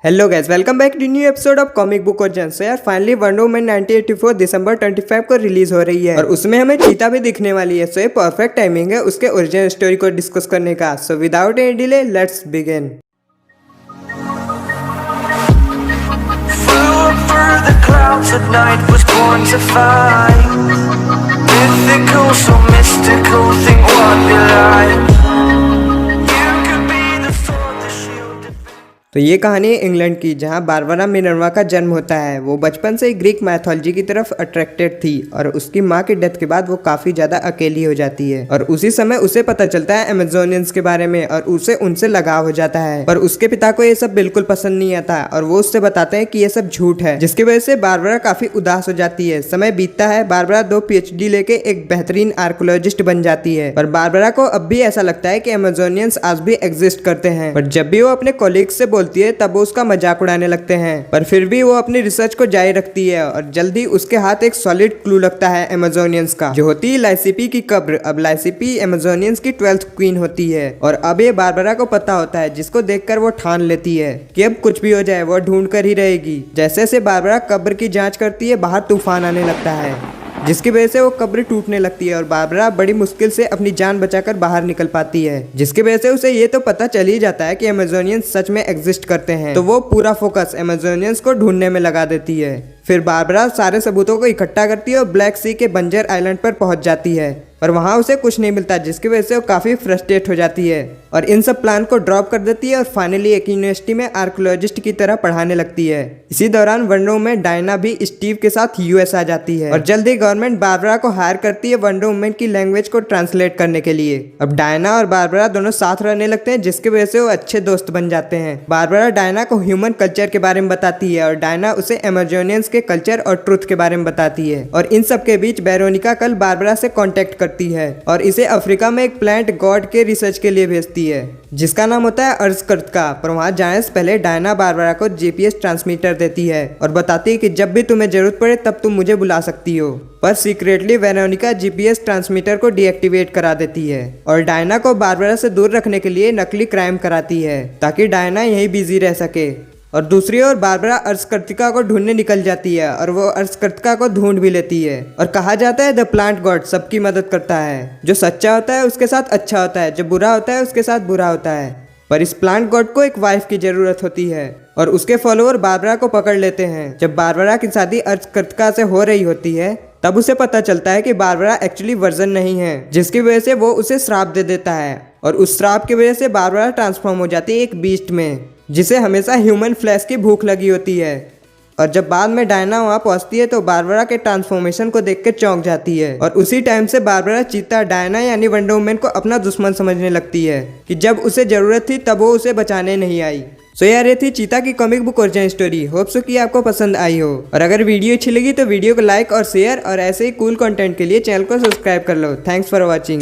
Hello guys, welcome back to new episode of comic book version. So यार finally wonder woman 1984 दिसंबर 25 को release हो रही है और उसमें हमें चीता भी दिखने वाली है। सो ये परफेक्ट टाइमिंग है उसके ओरिजिनल स्टोरी को डिस्कस करने का। So without any delay let's begin. तो ये कहानी है इंग्लैंड की, जहाँ बारबरा मिनर्वा का जन्म होता है। वो बचपन से ही ग्रीक मैथोलॉजी की तरफ अट्रैक्टेड थी और उसकी माँ की डेथ के बाद वो काफी ज्यादा अकेली हो जाती है और उसी समय उसे पता चलता है अमेजोनियंस के बारे में और उसे उनसे लगाव हो जाता है। पर उसके पिता को ये सब बिल्कुल पसंद नहीं आता और वो उससे बताते हैं कि ये सब झूठ है, जिसकी वजह से बारबरा काफी उदास हो जाती है। समय बीतता है, बारबरा 2 PhD लेके एक बेहतरीन आर्कोलॉजिस्ट बन जाती है। पर बारबरा को अब भी ऐसा लगता है कि अमेजोनियंस आज भी एग्जिस्ट करते हैं। पर जब भी वो अपने कोलीग्स से बोलती है तब वो उसका मजाक उड़ाने लगते हैं, पर फिर भी वो अपनी रिसर्च को जारी रखती है और जल्दी उसके हाथ एक सॉलिड क्लू लगता है अमेजोनियंस का, जो होती है लाइसिपी की कब्र। अब लाइसिपी अमेजोनियंस की 12th क्वीन होती है और अब ये बारबरा को पता होता है, जिसको देखकर वो ठान लेती है कि अब कुछ भी हो जाए वो ढूंढ कर ही रहेगी। जैसे जैसे बारबरा कब्र की जांच करती है, बाहर तूफान आने लगता है, जिसकी वजह से वो कब्र टूटने लगती है और बारबरा बड़ी मुश्किल से अपनी जान बचाकर बाहर निकल पाती है, जिसकी वजह से उसे ये तो पता चल ही जाता है कि अमेजोनियंस सच में एग्जिस्ट करते हैं। तो वो पूरा फोकस अमेजोनियंस को ढूंढने में लगा देती है। फिर बारबरा सारे सबूतों को इकट्ठा करती है और ब्लैक सी के बंजर आइलैंड पर पहुंच जाती है, पर वहां उसे कुछ नहीं मिलता, जिसकी वजह से वो काफी फ्रस्ट्रेट हो जाती है और इन सब प्लान को ड्रॉप कर देती है और फाइनली एक यूनिवर्सिटी में आर्कोलॉजिस्ट की तरह पढ़ाने लगती है। इसी दौरान वंडर वुमन डायना भी स्टीव के साथ यूएस आ जाती है और जल्दी गवर्नमेंट बारबरा को हायर करती है वंडर वुमन की लैंग्वेज को ट्रांसलेट करने के लिए। अब डायना और बारबरा दोनों साथ रहने लगते हैं, जिसकी वजह से वो अच्छे दोस्त बन जाते हैं। बारबरा डायना को ह्यूमन कल्चर के बारे में बताती है और डायना उसे अमेजोनियंस के कल्चर और ट्रुथ के बारे में बताती है। और इन सब के बीच वेरोनिका कल बारबरा से कांटेक्ट करती है और इसे अफ्रीका में एक प्लांट गॉड के रिसर्च के लिए भेजती है, जिसका नाम होता है अर्जकर्तका। पर वहां जाने से पहले डायना बारबरा को जीपीएस ट्रांसमीटर देती है और बताती है कि जब भी तुम्हें जरूरत पड़े तब तुम मुझे बुला सकती हो। पर सीक्रेटली वेरोनिका जीपीएस ट्रांसमीटर को डीएक्टिवेट करा देती है और डायना को बारबरा से दूर रखने के लिए नकली क्राइम कराती है ताकि डायना यहीं बिजी रह सके। और दूसरी ओर बारबरा अर्जकर्तिका को ढूंढने निकल जाती है और वो अर्जकर्तिका को ढूंढ भी लेती है। और कहा जाता है द प्लांट गॉड सबकी मदद करता है, जो सच्चा होता है उसके साथ अच्छा होता है, जो बुरा होता है उसके साथ बुरा होता है। पर इस प्लांट गॉड को एक वाइफ की जरूरत होती है और उसके फॉलोअर बारबरा को पकड़ लेते हैं। जब बारबरा की शादी अर्जकर्तिका से हो रही होती है तब उसे पता चलता है कि बारबरा एक्चुअली वर्जन नहीं है, जिसकी वजह से वो उसे श्राप दे देता है और उस श्राप की वजह से बारबरा ट्रांसफॉर्म हो जाती है एक बीस्ट में, जिसे हमेशा ह्यूमन फ्लैश की भूख लगी होती है। और जब बाद में डायना वहां पहुंचती है तो बारबरा के ट्रांसफॉर्मेशन को देख के चौंक जाती है और उसी टाइम से बारबरा चीता डायना यानी वंडर वुमन को अपना दुश्मन समझने लगती है कि जब उसे जरूरत थी तब वो उसे बचाने नहीं आई। सो यार ये थी चीता की comic book original story. Hope so कि आपको पसंद आई हो और अगर वीडियो अच्छी लगी तो वीडियो को लाइक और शेयर और ऐसे ही कूल कंटेंट के लिए चैनल को सब्सक्राइब कर लो। Thanks for watching.